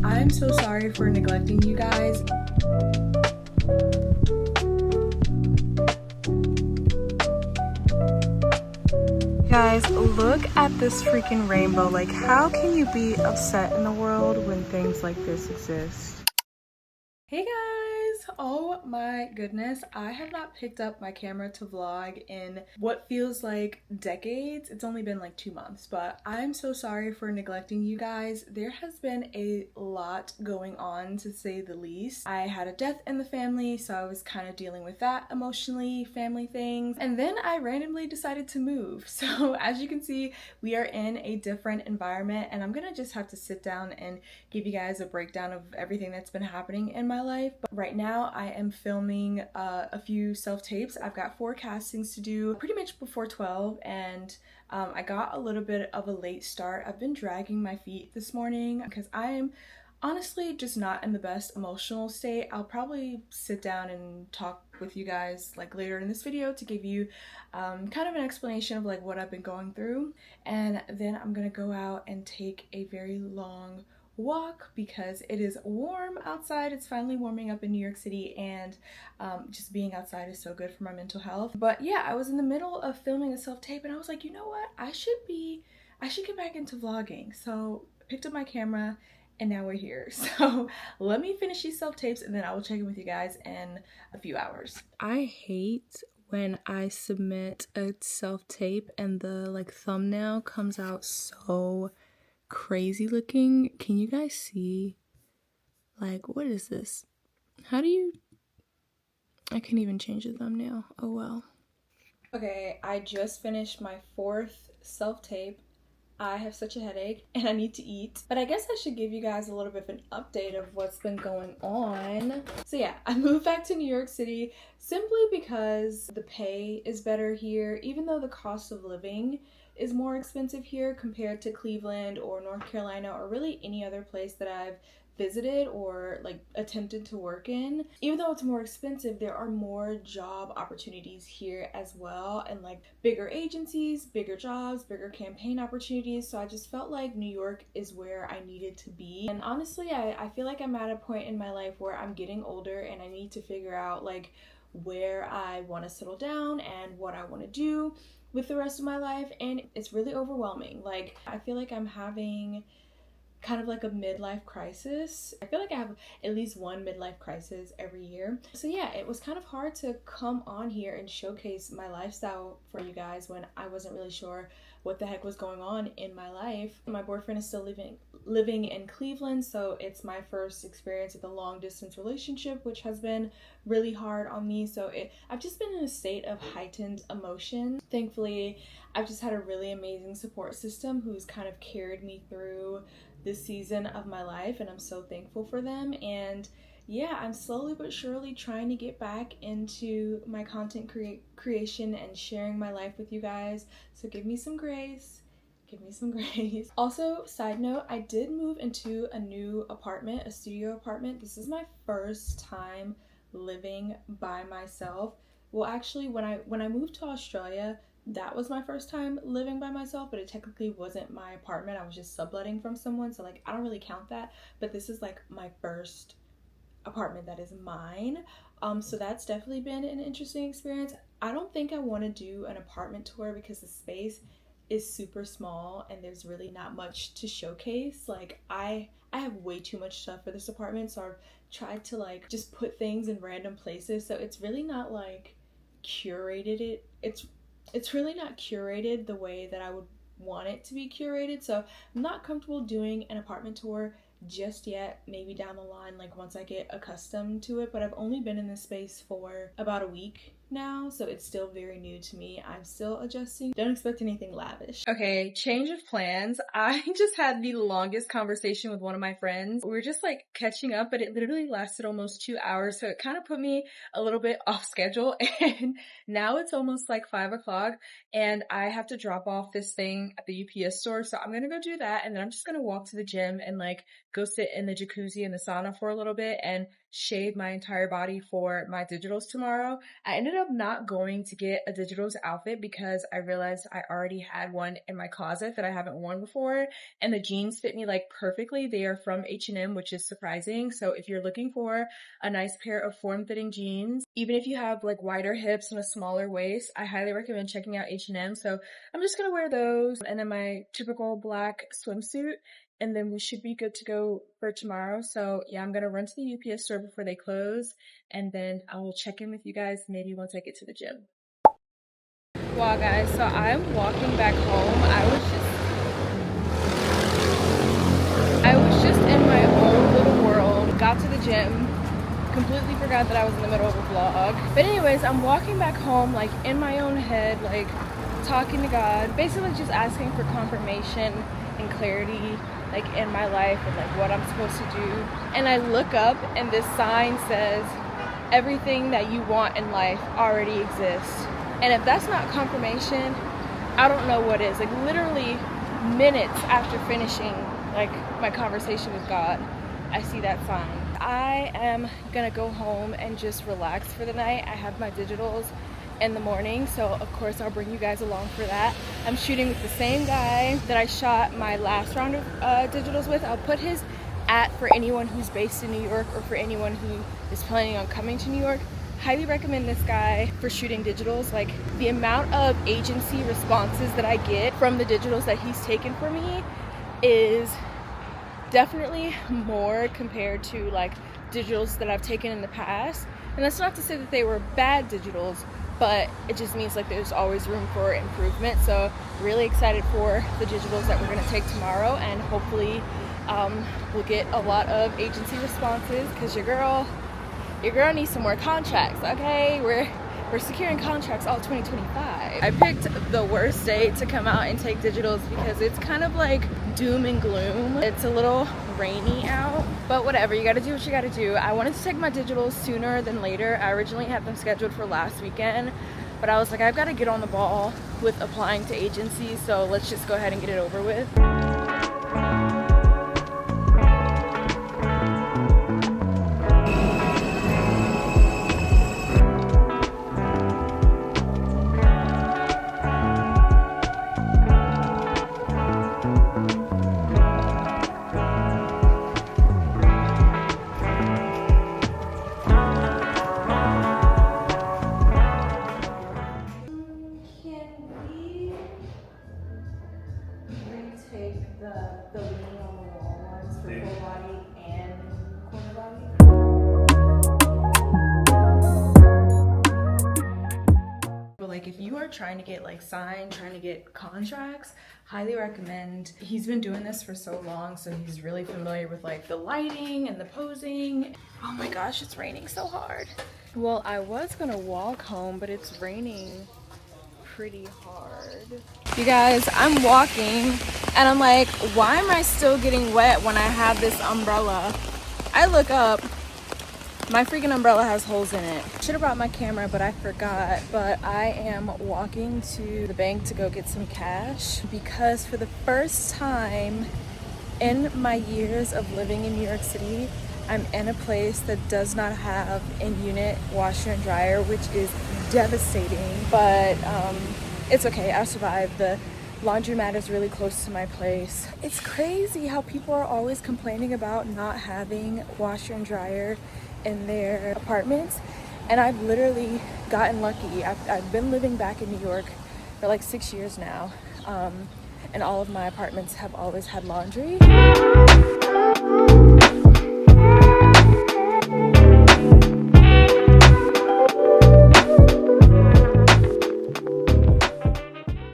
I'm so sorry for neglecting you guys. Guys, look at this freaking rainbow. Like, how can you be upset in the world when things like this exist? Hey guys! Oh my goodness, I have not picked up my camera to vlog in what feels like decades. It's only been like 2 months, but I'm so sorry for neglecting you guys. There has been a lot going on, to say the least. I had a death in the family, so I was kind of dealing with that emotionally, family things, and then I randomly decided to move. So as you can see, we are in a different environment, and I'm gonna just have to sit down and give you guys a breakdown of everything that's been happening in my life. But right now I am filming a few self-tapes. I've got 4 castings to do pretty much before 12, and I got a little bit of a late start. I've been dragging my feet this morning because I am honestly just not in the best emotional state. I'll probably sit down and talk with you guys like later in this video to give you kind of an explanation of like what I've been going through, and then I'm gonna go out and take a very long walk because it is warm outside. It's finally warming up in New York City, and just being outside is so good for my mental health. But yeah, I was in the middle of filming a self-tape and I was like, you know what, I should get back into vlogging. So I picked up my camera and now we're here. So let me finish these self-tapes and then I will check in with you guys in a few hours. I hate when I submit a self-tape and the like thumbnail comes out so crazy looking. Can you guys see? Like, what is this? How do you... I can't even change the thumbnail. Oh well. Okay, I just finished my 4th self-tape. I have such a headache and I need to eat. But I guess I should give you guys a little bit of an update of what's been going on. So yeah, I moved back to New York City simply because the pay is better here, even though the cost of living is more expensive here compared to Cleveland or North Carolina or really any other place that I've visited or like attempted to work in. Even though it's more expensive, there are more job opportunities here as well, and like bigger agencies, bigger jobs, bigger campaign opportunities. So I just felt like New York is where I needed to be. And honestly, I feel like I'm at a point in my life where I'm getting older and I need to figure out like where I want to settle down and what I want to do with the rest of my life. And it's really overwhelming. Like, I feel like I'm having kind of like a midlife crisis. I feel like I have at least one midlife crisis every year. So yeah, it was kind of hard to come on here and showcase my lifestyle for you guys when I wasn't really sure what the heck was going on in my life. My boyfriend is still living in Cleveland, so it's my first experience with a long distance relationship, which has been really hard on me. So I've just been in a state of heightened emotion. Thankfully, I've just had a really amazing support system who's kind of carried me through this season of my life, and I'm so thankful for them. And yeah, I'm slowly but surely trying to get back into my content creation and sharing my life with you guys. So give me some grace. Give me some grace. Also, side note, I did move into a new apartment, a studio apartment. This is my first time living by myself. Well, actually, when I moved to Australia, that was my first time living by myself, but it technically wasn't my apartment. I was just subletting from someone, so like I don't really count that. But this is like my first apartment that is mine. So that's definitely been an interesting experience. I don't think I want to do an apartment tour because the space is super small and there's really not much to showcase. Like I have way too much stuff for this apartment, so I've tried to like just put things in random places. So it's really not like curated. It's really not curated the way that I would want it to be curated. So I'm not comfortable doing an apartment tour just yet. Maybe down the line, like once I get accustomed to it. But I've only been in this space for about a week now, so it's still very new to me. I'm still adjusting. Don't expect anything lavish. Okay, change of plans. I just had the longest conversation with one of my friends. We were just like catching up, but it literally lasted almost 2 hours, so it kind of put me a little bit off schedule. And now it's almost like 5 o'clock and I have to drop off this thing at the UPS store, so I'm gonna go do that, and then I'm just gonna walk to the gym and like go sit in the jacuzzi and the sauna for a little bit and shave my entire body for my digitals tomorrow. I ended ended up not going to get a digital's outfit because I realized I already had one in my closet that I haven't worn before, and the jeans fit me like perfectly. They are from H&M, which is surprising. So if you're looking for a nice pair of form-fitting jeans, even if you have like wider hips and a smaller waist, I highly recommend checking out H&M. So I'm just gonna wear those and then my typical black swimsuit, and then we should be good to go for tomorrow. So yeah, I'm gonna run to the UPS store before they close, and then I will check in with you guys maybe once I get to the gym. Wow guys, so I'm walking back home. I was just in my own little world, got to the gym, completely forgot that I was in the middle of a vlog. But anyways, I'm walking back home like in my own head, like talking to God, basically just asking for confirmation and clarity like in my life and like what I'm supposed to do. And I look up and this sign says, everything that you want in life already exists. And if that's not confirmation, I don't know what is. Like literally minutes after finishing like my conversation with God, I see that sign. I am gonna go home and just relax for the night. I have my digitals in the morning, so of course I'll bring you guys along for that. I'm shooting with the same guy that I shot my last round of digitals with. I'll put his for anyone who's based in New York or for anyone who is planning on coming to New York. Highly recommend this guy for shooting digitals. Like the amount of agency responses that I get from the digitals that he's taken for me is definitely more compared to like digitals that I've taken in the past. And that's not to say that they were bad digitals, but it just means like there's always room for improvement. So really excited for the digitals that we're going to take tomorrow, and hopefully we'll get a lot of agency responses because your girl needs some more contracts. Okay, we're securing contracts all 2025. I picked the worst day to come out and take digitals because it's kind of like doom and gloom. It's a little rainy out, but whatever, you gotta do what you gotta do. I wanted to take my digitals sooner than later. I originally had them scheduled for last weekend, but I was like, I've got to get on the ball with applying to agencies, so let's just go ahead and get it over with. The leaning on the wall ones for full body and corner body. But like if you are trying to get like signed, trying to get contracts, highly recommend. He's been doing this for so long, so he's really familiar with like the lighting and the posing. Oh my gosh, it's raining so hard. Well, I was gonna walk home, but it's raining pretty hard. You guys, I'm walking and I'm like, why am I still getting wet when I have this umbrella? I look up, my freaking umbrella has holes in it. Should have brought my camera, but I forgot. But I am walking to the bank to go get some cash because for the first time in my years of living in New York City, I'm in a place that does not have in-unit washer and dryer, which is devastating, but it's okay. I survived. The laundromat is really close to my place. It's crazy how people are always complaining about not having washer and dryer in their apartments, and I've literally gotten lucky. I've been living back in New York for like 6 years now, and all of my apartments have always had laundry.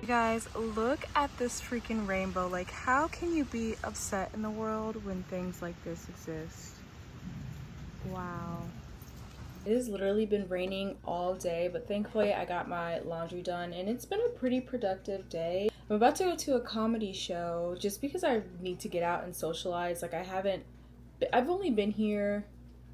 Guys, look at this freaking rainbow. Like, how can you be upset in the world when things like this exist? Wow. It has literally been raining all day, but thankfully I got my laundry done and it's been a pretty productive day. I'm about to go to a comedy show just because I need to get out and socialize. Like I've only been here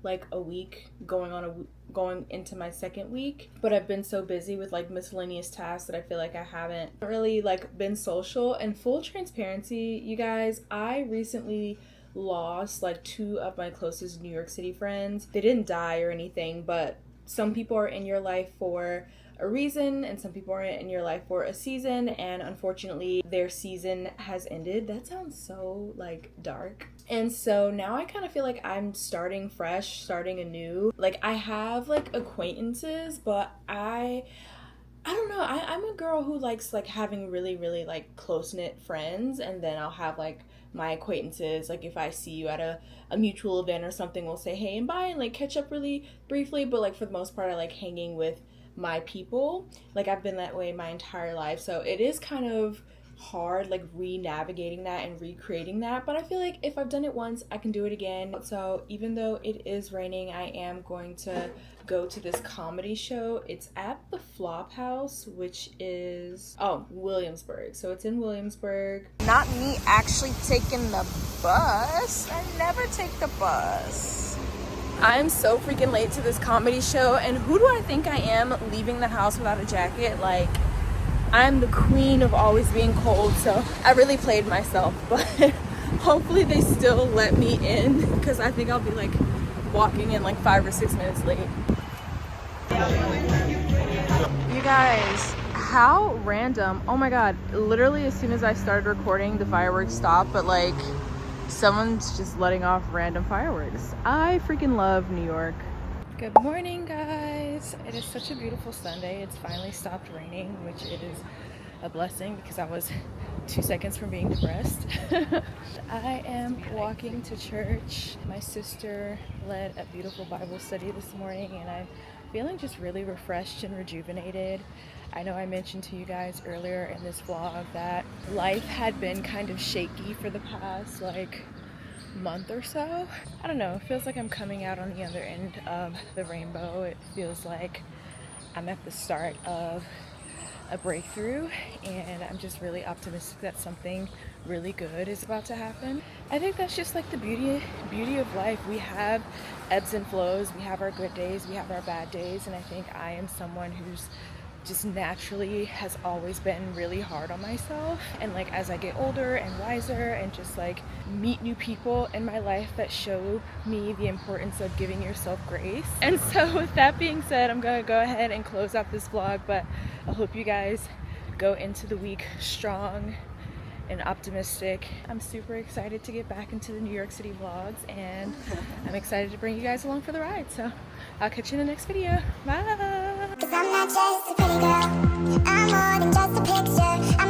like a week, going into my second week, but I've been so busy with like miscellaneous tasks that I feel like I haven't really like been social. And full transparency, you guys, I recently lost like 2 of my closest New York City friends. They didn't die or anything, but some people are in your life for a reason, and some people are in your life for a season, and unfortunately their season has ended. That sounds so like dark. And so now I kind of feel like I'm starting fresh, starting anew. Like I have like acquaintances, but I don't know. I'm a girl who likes like having really like close-knit friends, and then I'll have like my acquaintances, like if I see you at a mutual event or something, we'll say hey and bye and like catch up really briefly. But like for the most part, I like hanging with my people. Like I've been that way my entire life, so it is kind of hard like re-navigating that and recreating that, but I feel like if I've done it once I can do it again. So even though it is raining, I am going to go to this comedy show. It's at the Flop House, which is Williamsburg, so it's in Williamsburg. Not me actually taking the bus. I never take the bus. I'm so freaking late to this comedy show, and who do I think I am leaving the house without a jacket? Like, I'm the queen of always being cold, so I really played myself, but hopefully they still let me in, because I think I'll be like walking in like 5 or 6 minutes late. You guys, how random. Oh my god, literally as soon as I started recording, the fireworks stopped, but like someone's just letting off random fireworks. I freaking love New York. Good morning, guys. It is such a beautiful Sunday. It's finally stopped raining, which it is a blessing because I was 2 seconds from being depressed. I am walking to church. My sister led a beautiful Bible study this morning, and I'm feeling just really refreshed and rejuvenated. I know I mentioned to you guys earlier in this vlog that life had been kind of shaky for the past like month or so. I don't know, it feels like I'm coming out on the other end of the rainbow. It feels like I'm at the start of a breakthrough, and I'm just really optimistic that something really good is about to happen. I think that's just like the beauty of life. We have ebbs and flows, we have our good days, we have our bad days, and I think I am someone who's just naturally has always been really hard on myself, and like as I get older and wiser and just like meet new people in my life that show me the importance of giving yourself grace. And so with that being said, I'm gonna go ahead and close out this vlog, but I hope you guys go into the week strong and optimistic. I'm super excited to get back into the New York City vlogs, and I'm excited to bring you guys along for the ride. So I'll catch you in the next video. Bye. 'Cause I'm not just a pretty girl, I'm more than just a picture.